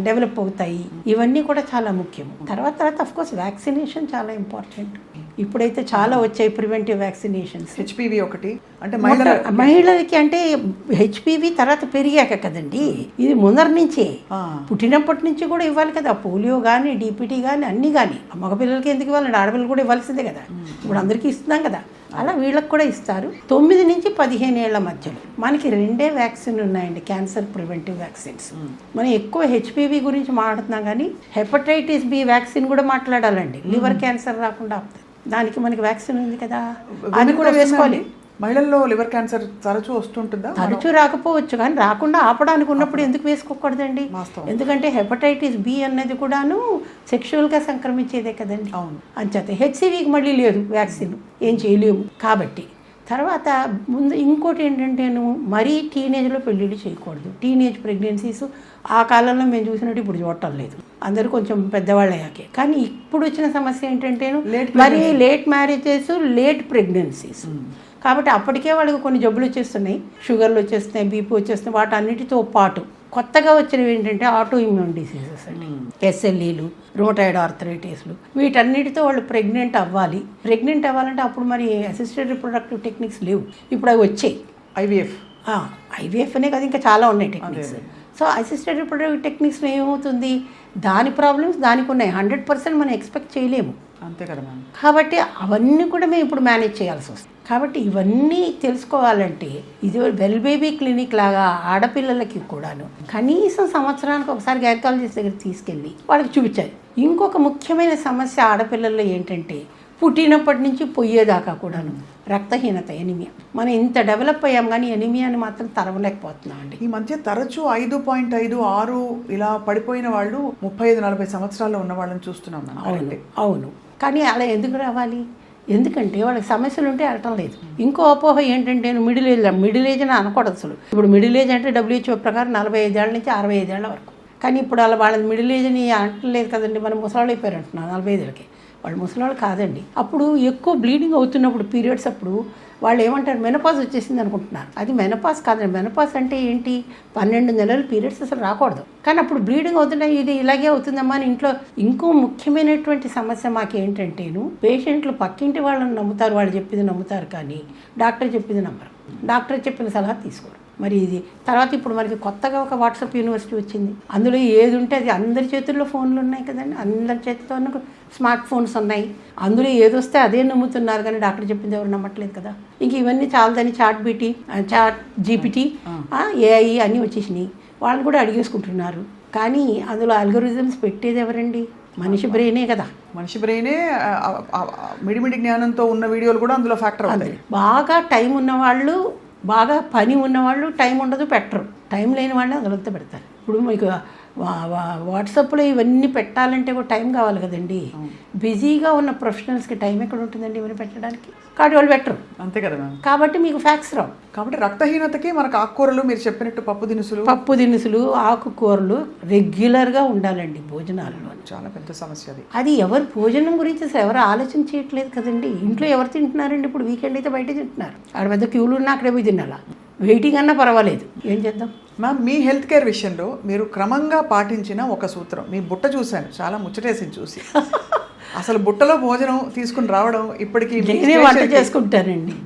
డెవలప్ అవుతాయి. ఇవన్నీ కూడా చాలా ముఖ్యం. తర్వాత అఫ్కోర్స్ వ్యాక్సినేషన్ చాలా ఇంపార్టెంట్. ఇప్పుడైతే చాలా వచ్చాయి ప్రివెంటివ్ వ్యాక్సినేషన్స్. హెచ్పివి ఒకటి అంటే మహిళలకి అంటే హెచ్పివి తర్వాత పెరిగాక కదండి. ఇది ముందర నుంచే, పుట్టినప్పటి నుంచి కూడా ఇవ్వాలి కదా. పోలియో కానీ, డిపిటీ కానీ, అన్నీ కానీ. మగపిల్లలకి ఎందుకు ఇవ్వాలండి? ఆడపిల్లలు కూడా ఇవ్వాల్సిందే కదా. ఇప్పుడు అందరికీ ఇస్తున్నాం కదా. అలా వీళ్ళకి కూడా ఇస్తారు. 9 నుంచి 15 ఏళ్ల మధ్యలో మనకి 2 వ్యాక్సిన్ ఉన్నాయండి, క్యాన్సర్ ప్రివెంటివ్ వ్యాక్సిన్స్. మనం ఎక్కువ హెచ్పివి గురించి మాట్లాడుతున్నాం కానీ హెపటైటిస్ బి వ్యాక్సిన్ కూడా మాట్లాడాలండి. లివర్ క్యాన్సర్ రాకుండా దానికి మనకి వ్యాక్సిన్ ఉంది కదా, అది కూడా వేసుకోవాలి. మహిళల్లో లివర్ క్యాన్సర్ తరచూ వస్తుంటుందా? తరచూ రాకపోవచ్చు కానీ రాకుండా ఆపడానికి ఉన్నప్పుడు ఎందుకు వేసుకోకూడదండి? ఎందుకంటే హెపటైటిస్ బి అన్నది కూడాను సెక్షువల్గా సంక్రమించేదే కదండి. అంచేత హెచ్సివికి మళ్ళీ లేదు వ్యాక్సిన్, ఏం చేయలేము. కాబట్టి తర్వాత ముందు ఇంకోటి ఏంటంటే మరీ టీనేజ్లో పెళ్ళిళ్ళు చేయకూడదు. టీనేజ్ ప్రెగ్నెన్సీస్ ఆ కాలంలో మేము చూసినట్టు ఇప్పుడు చూడటం లేదు, అందరూ కొంచెం పెద్దవాళ్ళు అయ్యాకే. కానీ ఇప్పుడు వచ్చిన సమస్య ఏంటంటే మరీ లేట్ మ్యారేజెస్, లేట్ ప్రెగ్నెన్సీస్. కాబట్టి అప్పటికే వాళ్ళకి కొన్ని జబ్బులు వచ్చేస్తున్నాయి, షుగర్లు వచ్చేస్తున్నాయి, బీపీ వచ్చేస్తున్నాయి. వాటన్నిటితో పాటు కొత్తగా వచ్చినవి ఏంటంటే ఆటో ఇమ్యూన్ డిసీజెస్ అండి, ఎస్ఎల్ఈలు, రూమటాయిడ్ ఆర్థరైటిస్లు. వీటన్నిటితో వాళ్ళు ప్రెగ్నెంట్ అవ్వాలి. ప్రెగ్నెంట్ అవ్వాలంటే అప్పుడు మరి అసిస్టెడ్ రిప్రొడక్టివ్ టెక్నిక్స్ లేవు, ఇప్పుడు అవి వచ్చాయి. ఐవీఎఫ్ అనే కదా, ఇంకా చాలా ఉన్నాయి టెక్నిక్స్. సో అసిస్టెడ్ రిప్రొడక్టివ్ టెక్నిక్స్లో ఏమవుతుంది, దాని ప్రాబ్లమ్స్ దానికి ఉన్నాయి. 100% మనం ఎక్స్పెక్ట్ చేయలేము, అంతే కదా. కాబట్టి అవన్నీ కూడా మేము ఇప్పుడు మేనేజ్ చేయాల్సి వస్తుంది. కాబట్టి ఇవన్నీ తెలుసుకోవాలంటే ఇది వెల్ బేబీ క్లినిక్ లాగా ఆడపిల్లలకి కూడాను కనీసం సంవత్సరానికి ఒకసారి గైనకాలజిస్ట్ దగ్గర తీసుకెళ్ళి వాళ్ళకి చూపించాలి. ఇంకొక ముఖ్యమైన సమస్య ఆడపిల్లల్లో ఏంటంటే పుట్టినప్పటి నుంచి పోయేదాకా కూడాను రక్తహీనత, ఎనిమియా. మనం ఇంత డెవలప్ అయ్యాం కానీ ఎనిమియాని మాత్రం తరవలేకపోతున్నాం అండి. ఈ మధ్య తరచూ 5.5, 6 ఇలా పడిపోయిన వాళ్ళు 35-40 సంవత్సరాల్లో ఉన్న వాళ్ళని చూస్తున్నాం. అవును, కానీ అలా ఎందుకు రావాలి? ఎందుకంటే వాళ్ళకి సమస్యలు ఉంటే అడటం లేదు. ఇంకో అపోహ ఏంటంటే మిడిల్ ఏజ్ అని అనకూడదు అసలు. ఇప్పుడు మిడిల్ ఏజ్ అంటే WHO ప్రకారం 45 ఏళ్ళ నుంచి 65 ఏళ్ళ వరకు. కానీ ఇప్పుడు అలా వాళ్ళది మిడిల్ ఏజ్ అని అనట్లేదు కదండి. మనం ముసలాళ్ళు అయిపోయారు అంటున్నాం 45 ఏళ్ళకి. వాళ్ళు ముసలాళ్ళు కాదండి. అప్పుడు ఎక్కువ బ్లీడింగ్ అవుతున్నప్పుడు పీరియడ్స్ అప్పుడు వాళ్ళు ఏమంటారు, మెనపాజ్ వచ్చేసింది అనుకుంటున్నారు. అది మెనపాజ్ కాదండి. మెనపాజ్ అంటే ఏంటి, 12 నెలలు పీరియడ్స్ అసలు రాకూడదు. కానీ అప్పుడు బ్లీడింగ్ అవుతున్నాయి, ఇది ఇలాగే అవుతుందమ్మా అని ఇంట్లో. ఇంకో ముఖ్యమైనటువంటి సమస్య మాకేంటంటేను, పేషెంట్లు పక్కింటి వాళ్ళని నమ్ముతారు, వాళ్ళు చెప్పింది నమ్ముతారు, కానీ డాక్టర్ చెప్పింది నమ్మరు. డాక్టర్ చెప్పిన సలహా తీసుకోరు. మరి ఇది తర్వాత ఇప్పుడు మనకి కొత్తగా ఒక వాట్సాప్ యూనివర్సిటీ వచ్చింది. అందులో ఏది ఉంటే అది, అందరి చేతుల్లో ఫోన్లు ఉన్నాయి కదండి, అందరి చేతితో స్మార్ట్ ఫోన్స్ ఉన్నాయి. అందులో ఏదొస్తే అదే నమ్ముతున్నారు, కానీ డాక్టర్ చెప్పింది ఎవరు నమ్మట్లేదు కదా. ఇంక ఇవన్నీ చాలదని చాట్ జీపీటీ ఏఐ అన్నీ వచ్చేసినాయి. వాళ్ళు కూడా అడిగేసుకుంటున్నారు. కానీ అందులో అల్గోరిథమ్స్ పెట్టేది ఎవరండి? మనిషి బ్రెయినే కదా. మనిషి బ్రెయినే మిడిమిడి జ్ఞానంతో ఉన్న వీడియోలు కూడా అందులో ఫ్యాక్టర్ అవుతాయి. బాగా టైం ఉన్నవాళ్ళు, బాగా పని ఉన్నవాళ్ళు టైం ఉండదు, పెట్టరు. టైం లేని వాళ్ళని అదంతా పెడతారు. ఇప్పుడు మీకు వాట్సాప్లో ఇవన్నీ పెట్టాలంటే కూడా టైం కావాలి కదండి. బిజీగా ఉన్న ప్రొఫెషనల్స్కి టైం ఎక్కడ ఉంటుందండి ఇవన్నీ పెట్టడానికి? కాబట్టి వాళ్ళు పెట్టరు. అంతే కదా మ్యామ్. కాబట్టి మీకు ఫ్యాక్స్ రావు. కాబట్టి రక్తహీనతకి మనకు ఆకుకూరలు, మీరు చెప్పినట్టు పప్పు దినుసులు ఆకుకూరలు రెగ్యులర్గా ఉండాలండి భోజనాలలో. చాలా పెద్ద సమస్య అది. అది ఎవరు భోజనం గురించి అసలు ఎవరు ఆలోచన చేయట్లేదు కదండి. ఇంట్లో ఎవరు తింటున్నారండి? ఇప్పుడు వీకెండ్ అయితే బయట తింటున్నారు. ఆడ పెద్ద క్యూలు ఉన్నా అక్కడే పోయి తినాలా, వెయిటింగ్ అన్నా పర్వాలేదు. ఏం చేద్దాం మ్యామ్? మీ హెల్త్ కేర్ విషయంలో మీరు క్రమంగా పాటించిన ఒక సూత్రం, మీ బుట్ట చూశాను, చాలా ముచ్చటేసింది చూసి. అసలు బుట్టలో భోజనం తీసుకుని రావడం ఇప్పటికీ. నేనే వంట చేసుకుంటానండి.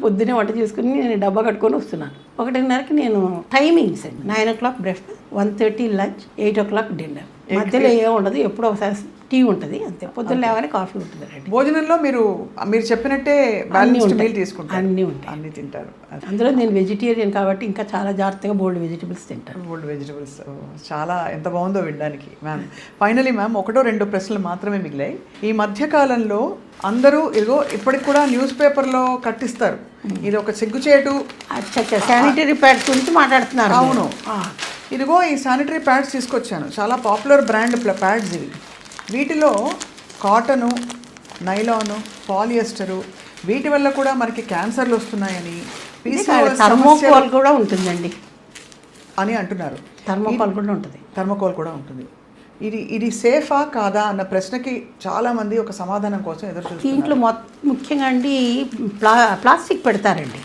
పొద్దునే వంట చేసుకుని నేను డబ్బా కట్టుకొని వస్తున్నాను. 1:30కి నేను టైమింగ్స్ అండి. 9 o'clock breakfast, 1:30 lunch, 8 o'clock dinner. మధ్యలో ఏం ఉండదు, ఎప్పుడో ఒకసారి టీ ఉంటుంది అంతే. పొద్దున్న లేవని కాఫీ ఉంటుంది. భోజనంలో మీరు చెప్పినట్టే బ్యాలెన్స్డ్ మీల్ తీసుకుంటారు? అన్నీ ఉంటాయి, అన్నీ తింటారు. అందులో నేను వెజిటేరియన్ కాబట్టి ఇంకా చాలా జాగ్రత్తగా బోల్డ్ వెజిటబుల్స్ తింటాను. బోల్డ్ వెజిటబుల్స్ చాలా ఎంత బాగుందో వినడానికి మ్యామ్. ఫైనలీ మ్యామ్, 1-2 ప్రశ్నలు మాత్రమే మిగిలాయి. ఈ మధ్యకాలంలో అందరూ ఇప్పటికి కూడా న్యూస్ పేపర్లో కట్టిస్తారు, ఇది ఒక సిగ్గుచేటు. శానిటరీ ప్యాడ్స్ గురించి మాట్లాడుతున్నారు. అవును, ఇదిగో ఈ శానిటరీ ప్యాడ్స్ తీసుకొచ్చాను, చాలా పాపులర్ బ్రాండ్ ప్యాడ్స్ ఇవి. వీటిలో కాటను, నైలాను, పాలియస్టరు, వీటి వల్ల కూడా మనకి క్యాన్సర్లు వస్తున్నాయని, థర్మోకోల్ కూడా ఉంటుందండి అని అంటున్నారు. థర్మోకోల్ కూడా ఉంటుంది. ఇది సేఫా కాదా అన్న ప్రశ్నకి చాలామంది ఒక సమాధానం కోసం ఎదురు చూస్తున్నారు. దీంట్లో ముఖ్యంగా అండి ప్లాస్టిక్ పెడతారండి.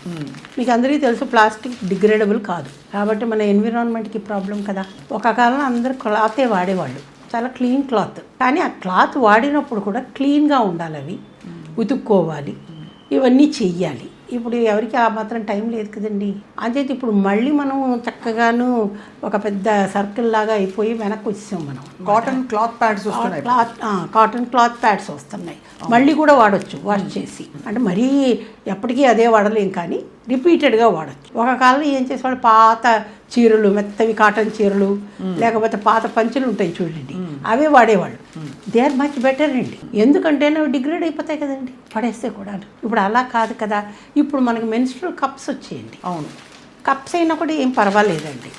మీకు అందరికీ తెలుసు ప్లాస్టిక్ డిగ్రేడబుల్ కాదు, కాబట్టి మన ఎన్విరాన్మెంట్కి ప్రాబ్లం కదా. ఒక కాలంలో అందరూ క్లాతే వాడేవాళ్ళు, చాలా క్లీన్ క్లాత్. కానీ ఆ క్లాత్ వాడినప్పుడు కూడా క్లీన్గా ఉండాలి, అవి ఉతుక్కోవాలి, ఇవన్నీ చెయ్యాలి. ఇప్పుడు ఎవరికి ఆ మాత్రం టైం లేదు కదండి. అంతే ఇప్పుడు మళ్ళీ మనం చక్కగాను ఒక పెద్ద సర్కిల్ లాగా అయిపోయి వెనక్కి వచ్చాం మనం. కాటన్ క్లాత్ ప్యాడ్స్ వస్తున్నాయి, కాటన్ క్లాత్ ప్యాడ్స్ వస్తున్నాయి. మళ్ళీ కూడా వాడచ్చు వాష్ చేసి. అంటే మరీ ఎప్పటికీ అదే వాడలేం, కానీ రిపీటెడ్గా వాడచ్చు. ఒక కాలంలో ఏం చేసేవాళ్ళు, పాత చీరలు, మెత్తవి కాటన్ చీరలు, లేకపోతే పాత పంచులు ఉంటాయి చూడండి, అవే వాడేవాళ్ళు. దే ఆర్ మచ్ బెటర్ అండి. ఎందుకంటే అవి డిగ్రేడ్ అయిపోతాయి కదండి పడేస్తే కూడా. ఇప్పుడు అలా కాదు కదా. ఇప్పుడు మనకి మెన్స్ట్రువల్ కప్స్ వచ్చేయండి. అవును, కప్స్ అయినా కూడా ఏం పర్వాలేదండి,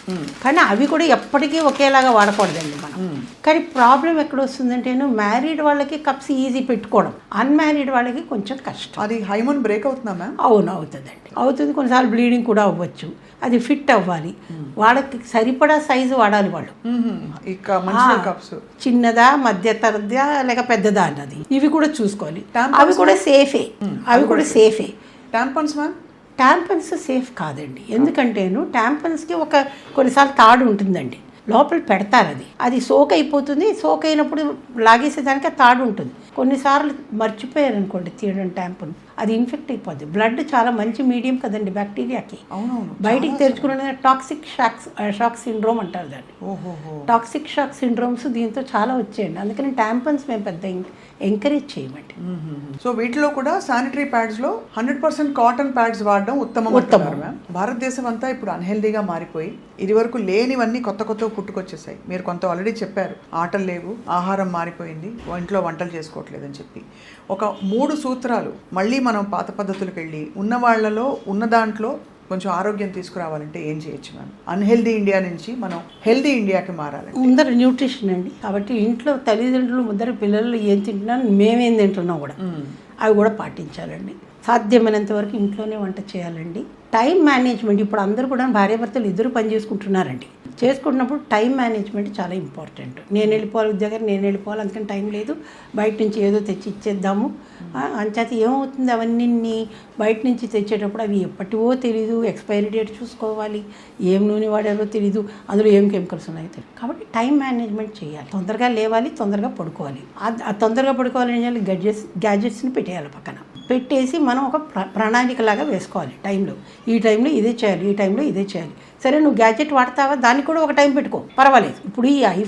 కానీ అవి కూడా ఎప్పటికీ ఒకేలాగా వాడకూడదండి మనం. కానీ ప్రాబ్లం ఎక్కడ వస్తుందంటే, మ్యారీడ్ వాళ్ళకి కప్స్ ఈజీ పెట్టుకోవడం, అన్మ్యారీడ్ వాళ్ళకి కొంచెం కష్టం. అది హైమోన్ బ్రేక్ అవుతుందా మ్యామ్? అవును, అవుతుంది. కొన్నిసార్లు బ్లీడింగ్ కూడా అవ్వచ్చు. అది ఫిట్ అవ్వాలి, వాళ్ళకి సరిపడా సైజు వాడాలి వాళ్ళు. చిన్నదా, మధ్య తరగతిదా, లేక పెద్దదా అన్నది ఇవి కూడా చూసుకోవాలి. అవి కూడా సేఫే. టాంపన్స్ మ్యామ్? ట్యాంపన్స్ సేఫ్ కాదండి. ఎందుకంటేను ట్యాంపన్స్కి కొన్నిసార్లు తాడు ఉంటుందండి, లోపల పెడతారు, అది సోక్ అయిపోతుంది. సోక్ అయినప్పుడు లాగేసేదానికి ఆ తాడు ఉంటుంది. కొన్నిసార్లు మర్చిపోయారు అనుకోండి తీయడం ట్యాంపన్, అది ఇన్ఫెక్ట్ అయిపోద్ది. బ్లడ్ చాలా మంచి మీడియం కదండి బ్యాక్టీరియాకి. బయటికి తెరుచుకునే టాక్సిక్ షాక్ సిండ్రోమ్ అంటారు దాన్ని. టాక్సిక్ షాక్ సిండ్రోమ్స్ దీంతో చాలా వచ్చాయండి. అందుకని ట్యాంపన్స్ మేము పెద్ద ఎంకరేజ్ చేయమండి. సో వీటిలో కూడా శానిటరీ ప్యాడ్స్ లో 100% కాటన్ ప్యాడ్స్ వాడడం ఉత్తమం. భారతదేశం అంతా ఇప్పుడు అన్హెల్దీగా మారిపోయి ఇది వరకు లేనివన్నీ కొత్త పుట్టుకొచ్చేసాయి. మీరు కొంత ఆల్రెడీ చెప్పారు, ఆటలు లేవు, ఆహారం మారిపోయింది, ఇంట్లో వంటలు చేసుకోవట్లేదని చెప్పి. ఒక 3 సూత్రాలు మళ్ళీ మనం పాత పద్ధతులకు వెళ్ళి ఉన్న వాళ్ళలో ఉన్న దాంట్లో కొంచెం ఆరోగ్యం తీసుకురావాలంటే ఏం చేయొచ్చు మ్యామ్? అన్హెల్దీ ఇండియా నుంచి మనం హెల్దీ ఇండియాకి మారాలి. ముందర న్యూట్రిషన్ అండి. కాబట్టి ఇంట్లో తల్లిదండ్రులు ముందర పిల్లలు ఏం తింటున్నాను, మేమేం తింటున్నాం కూడా అవి కూడా పాటించాలండి. సాధ్యమైనంత వరకు ఇంట్లోనే వంట చేయాలండి. టైం మేనేజ్మెంట్, ఇప్పుడు అందరూ కూడా భార్యాభర్తలు ఇద్దరు పని చేసుకుంటున్నారండి. చేసుకుంటున్నప్పుడు టైం మేనేజ్మెంట్ చాలా ఇంపార్టెంట్. నేను వెళ్ళిపోవాలి ఉద్యోగం, నేను వెళ్ళిపోవాలి, అందుకని టైం లేదు, బయట నుంచి ఏదో తెచ్చి ఇచ్చేద్దాము. అంచేత ఏమవుతుంది, అవన్నీ బయట నుంచి తెచ్చేటప్పుడు అవి ఎప్పటివో తెలీదు, ఎక్స్పైరీ డేట్ చూసుకోవాలి, ఏం నూనె వాడారో తెలీదు, అందులో ఏం కెమికల్స్ ఉన్నాయో తెలియదు. కాబట్టి టైం మేనేజ్మెంట్ చేయాలి. తొందరగా లేవాలి, తొందరగా పడుకోవాలి. ఆ తొందరగా పడుకోవాలి ఏం చేయాలి, గ్యాడ్జెట్స్ని పెట్టేయాలి పక్కన. పెట్టేసి మనం ఒక ప్రణాళికలాగా వేసుకోవాలి. ఈ టైంలో ఇదే చేయాలి, ఈ టైంలో ఇదే చేయాలి. సరే నువ్వు గ్యాడ్జెట్ వాడతావా, దానికి కూడా ఒక టైం పెట్టుకో, పర్వాలేదు. ఇప్పుడు ఈ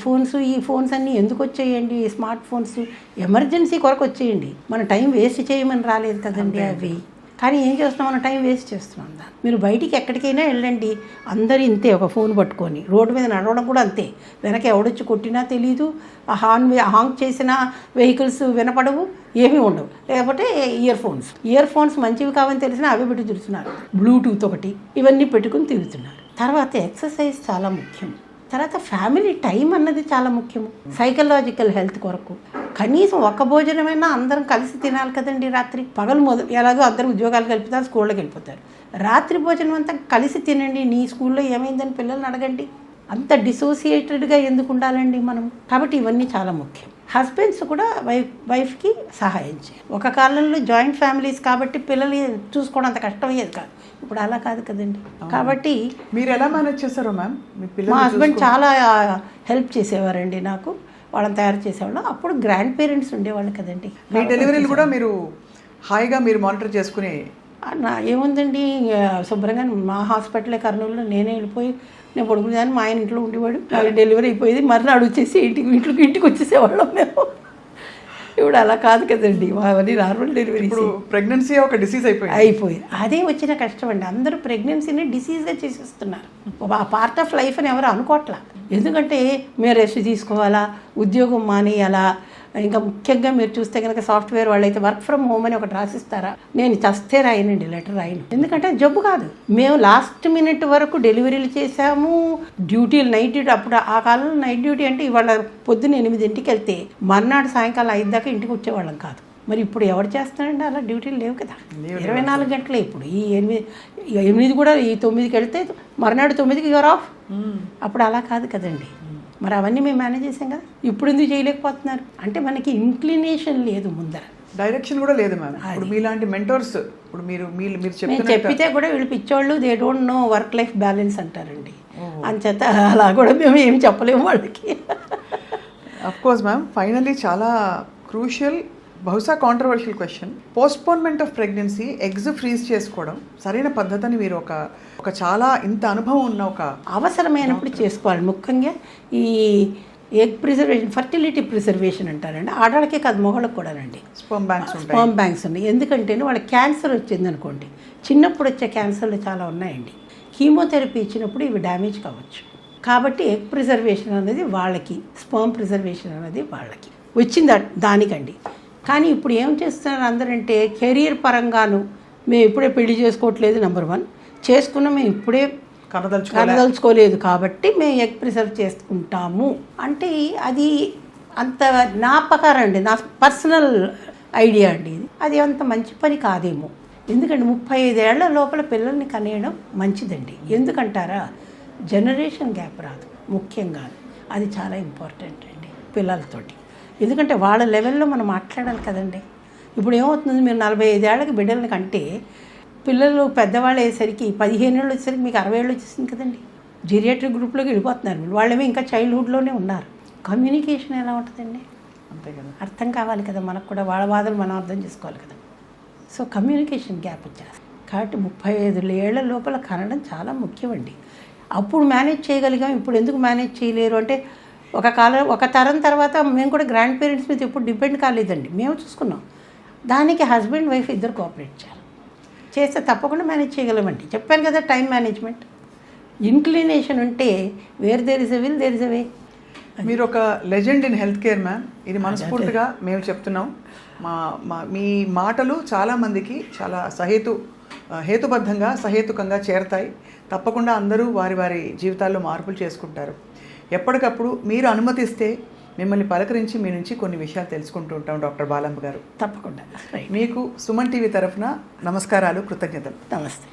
ఫోన్స్ అన్నీ ఎందుకు వచ్చేయండి, స్మార్ట్ ఫోన్స్ ఎమర్జెన్సీ కొరకు వచ్చేయండి. మన టైం వేస్ట్ చేయమని రాలేదు కదండి అవి. కానీ ఏం చేస్తున్నాం, మనం టైం వేస్ట్ చేస్తున్నాం. మీరు బయటికి ఎక్కడికైనా వెళ్ళండి, అందరూ ఇంతే, ఒక ఫోన్ పట్టుకొని రోడ్డు మీద నడవడం కూడా అంతే. వెనక ఎవడొచ్చి కొట్టినా తెలీదు, హాంక్ చేసిన వెహికల్స్ వినపడవు, ఏమీ ఉండవు. లేకపోతే ఇయర్ ఫోన్స్ మంచివి కావని తెలిసినా అవి పెట్టి తిరుగుతున్నారు. బ్లూటూత్ ఒకటి, ఇవన్నీ పెట్టుకుని తిరుగుతున్నారు. తర్వాత ఎక్సర్సైజ్ చాలా ముఖ్యం. తర్వాత ఫ్యామిలీ టైం అన్నది చాలా ముఖ్యము. సైకలాజికల్ హెల్త్ కొరకు కనీసం ఒక్క భోజనమైనా అందరం కలిసి తినాలి కదండి. రాత్రి పగలు ఎలాగో అందరూ ఉద్యోగాలు కలిపితారు, స్కూళ్ళకి వెళ్ళిపోతారు. రాత్రి భోజనం అంతా కలిసి తినండి. నీ స్కూల్లో ఏమైందని పిల్లల్ని అడగండి. అంత డిసోసియేటెడ్గా ఎందుకు ఉండాలండి మనం? కాబట్టి ఇవన్నీ చాలా ముఖ్యం. హస్బెండ్స్ కూడా వైఫ్కి సహాయం చేయాలి. ఒక కాలంలో జాయింట్ ఫ్యామిలీస్ కాబట్టి పిల్లలు చూసుకోవడం అంత కష్టమయ్యేది కాదు. ఇప్పుడు అలా కాదు కదండి. కాబట్టి మీరు ఎలా మేనేజ్ చేశారు మ్యామ్? మా హస్బెండ్ చాలా హెల్ప్ చేసేవారండి నాకు. వాళ్ళని తయారు చేసేవాళ్ళు. అప్పుడు గ్రాండ్ పేరెంట్స్ ఉండేవాళ్ళు కదండి. మీ డెలివరీలు కూడా మీరు హాయిగా మీరు మానిటర్ చేసుకుని ఏముందండి, శుభ్రంగా మా హాస్పిటలే కర్నూలులో నేనే వెళ్ళిపోయి నేను పడుకునేదాన్ని. మా ఆయన ఇంట్లో ఉండేవాడు. డెలివరీ అయిపోయేది, మర్నాడు వచ్చేసి ఇంటికి వచ్చేసేవాళ్ళం మేము. ఇప్పుడు అలా కాదు కదండి, అవన్నీ నార్మల్ డెలివరీ. ప్రెగ్నెన్సీ ఒక డిసీజ్ అయిపోయింది. అదే వచ్చిన కష్టం అండి. అందరూ ప్రెగ్నెన్సీని డిసీజ్గా చేసేస్తున్నారు. ఆ పార్ట్ ఆఫ్ లైఫ్ అని ఎవరు అనుకోవట్లా. ఎందుకంటే మేము రెస్ట్ తీసుకోవాలా, ఉద్యోగం మానేయాలా. ఇంకా ముఖ్యంగా మీరు చూస్తే కనుక సాఫ్ట్వేర్ వాళ్ళైతే వర్క్ ఫ్రమ్ హోమ్ అని ఒకటి రాసిస్తారా, నేను చస్తే రాయనండి, లెటర్ రాయను. ఎందుకంటే జబ్బు కాదు. మేము లాస్ట్ మినిట్ వరకు డెలివరీలు చేసాము, డ్యూటీలు నైట్ డ్యూటీ. అప్పుడు ఆ కాలంలో నైట్ డ్యూటీ అంటే ఇవాళ పొద్దున్న 8 వెళ్తే మర్నాడు సాయంకాలం 5 దాకా ఇంటికి వచ్చేవాళ్ళం కాదు. మరి ఇప్పుడు ఎవరు చేస్తున్నారండి అలా? డ్యూటీలు లేవు కదా, 24 గంటలే. ఇప్పుడు ఈ 8 కూడా ఈ 9కి వెళ్తే మర్నాడు 9కి యూర్ ఆఫ్. అప్పుడు అలా కాదు కదండి. మరి అవన్నీ మేము మేనేజ్ చేసాం కదా. ఇప్పుడు ఎందుకు చేయలేకపోతున్నారు అంటే మనకి ఇంక్లినేషన్ లేదు, ముందర డైరెక్షన్ కూడా లేదు మ్యామ్. ఇప్పుడు మీలాంటి మెంటర్స్ ఇప్పుడు మీరు చెప్పితే కూడా వీళ్ళు పిచ్చోళ్ళు, they don't know work life balance అంటారండి. అంచేత అలా కూడా మేము ఏమి చెప్పలేము వాళ్ళకి. అఫ్ కోర్స్ మ్యామ్, ఫైనల్లీ చాలా క్రూషియల్, బహుశా controversial question. Postponement of pregnancy, eggs freeze చేసుకోవడం సరైన పద్ధతిని మీరు ఒక చాలా ఇంత అనుభవం ఉన్న ఒక అవసరమైనప్పుడు చేసుకోవాలి. ముఖ్యంగా ఈ ఎగ్ ప్రిజర్వేషన్, ఫర్టిలిటీ ప్రిజర్వేషన్ అంటారండి. ఆడవాళ్ళకే కాదు, మగవాళ్ళకి కూడానండి. స్పర్మ్ బ్యాంక్స్ ఉన్నాయి. ఎందుకంటే వాళ్ళకి క్యాన్సర్ వచ్చింది అనుకోండి, చిన్నప్పుడు వచ్చే క్యాన్సర్లు చాలా ఉన్నాయండి. కీమోథెరపీ ఇచ్చినప్పుడు ఇవి డ్యామేజ్ కావచ్చు. కాబట్టి ఎగ్ ప్రిజర్వేషన్ అనేది వాళ్ళకి, స్పర్మ్ ప్రిజర్వేషన్ అనేది వాళ్ళకి వచ్చింది దానికండి. కానీ ఇప్పుడు ఏం చేస్తున్నారు అందరంటే, కెరీర్ పరంగాను మేము ఇప్పుడే పెళ్లి చేసుకోవట్లేదు, నెంబర్ 1. చేసుకున్నా మేము ఇప్పుడే కనదలుచుకోలేదు కాబట్టి మేము ఎగ్ ప్రిజర్వ్ చేసుకుంటాము అంటే అది అంత నా ప్రకారం అండి, నా పర్సనల్ ఐడియా అండి. అది అంత మంచి పని కాదేమో. ఎందుకంటే 35 ఏళ్ల లోపల పిల్లల్ని కనేయడం మంచిదండి. ఎందుకంటారా, జనరేషన్ గ్యాప్ రాదు ముఖ్యంగా. అది చాలా ఇంపార్టెంట్ అండి పిల్లలతోటి. ఎందుకంటే వాళ్ళ లెవెల్లో మనం మాట్లాడాలి కదండి. ఇప్పుడు ఏమవుతుంది, మీరు 45 ఏళ్ళకి బిడ్డలని కంటే పిల్లలు పెద్దవాళ్ళు అయ్యేసరికి 15 ఏళ్ళు వచ్చేసరికి మీకు 60 ఏళ్ళు వచ్చేసింది కదండి. జీరియాట్రిక్ గ్రూప్లోకి వెళ్ళిపోతున్నారు. వాళ్ళేమో ఇంకా చైల్డ్హుడ్లోనే ఉన్నారు. కమ్యూనికేషన్ ఎలా ఉంటుందండి? అంతే కదా, అర్థం కావాలి కదా మనకు కూడా. వాళ్ళ బాధలు మనం అర్థం చేసుకోవాలి కదా. సో కమ్యూనికేషన్ గ్యాప్ వచ్చేస్తుంది. కాబట్టి 35 ఏళ్ల లోపల కనడం చాలా ముఖ్యమండి. అప్పుడు మేనేజ్ చేయగలిగాం, ఇప్పుడు ఎందుకు మేనేజ్ చేయలేరు అంటే, ఒక తరం తర్వాత మేము కూడా గ్రాండ్ పేరెంట్స్ మీద ఎప్పుడు డిపెండ్ కాలేదండి, మేము చూసుకున్నాం. దానికి హస్బెండ్ వైఫ్ ఇద్దరు కోఆపరేట్ చేస్తే తప్పకుండా మేనేజ్ చేయగలమండి. చెప్పాను కదా, టైం మేనేజ్మెంట్. ఇంక్లినేషన్ ఉంటే where there is a will there is a way. మీరు ఒక legend in health care ma'am, ఇది మనస్ఫూర్తిగా మేము చెప్తున్నాం. మీ మాటలు చాలామందికి చాలా హేతుబద్ధంగా సహేతుకంగా చేరతాయి. తప్పకుండా అందరూ వారి జీవితాల్లో మార్పులు చేసుకుంటారు. ఎప్పటికప్పుడు మీరు అనుమతిస్తే మిమ్మల్ని పలకరించి మీ నుంచి కొన్ని విషయాలు తెలుసుకుంటూ ఉంటాం డాక్టర్ బాలమ్మ గారు. తప్పకుండా. మీకు సుమన్ టీవీ తరఫున నమస్కారాలు, కృతజ్ఞతలు. నమస్తే.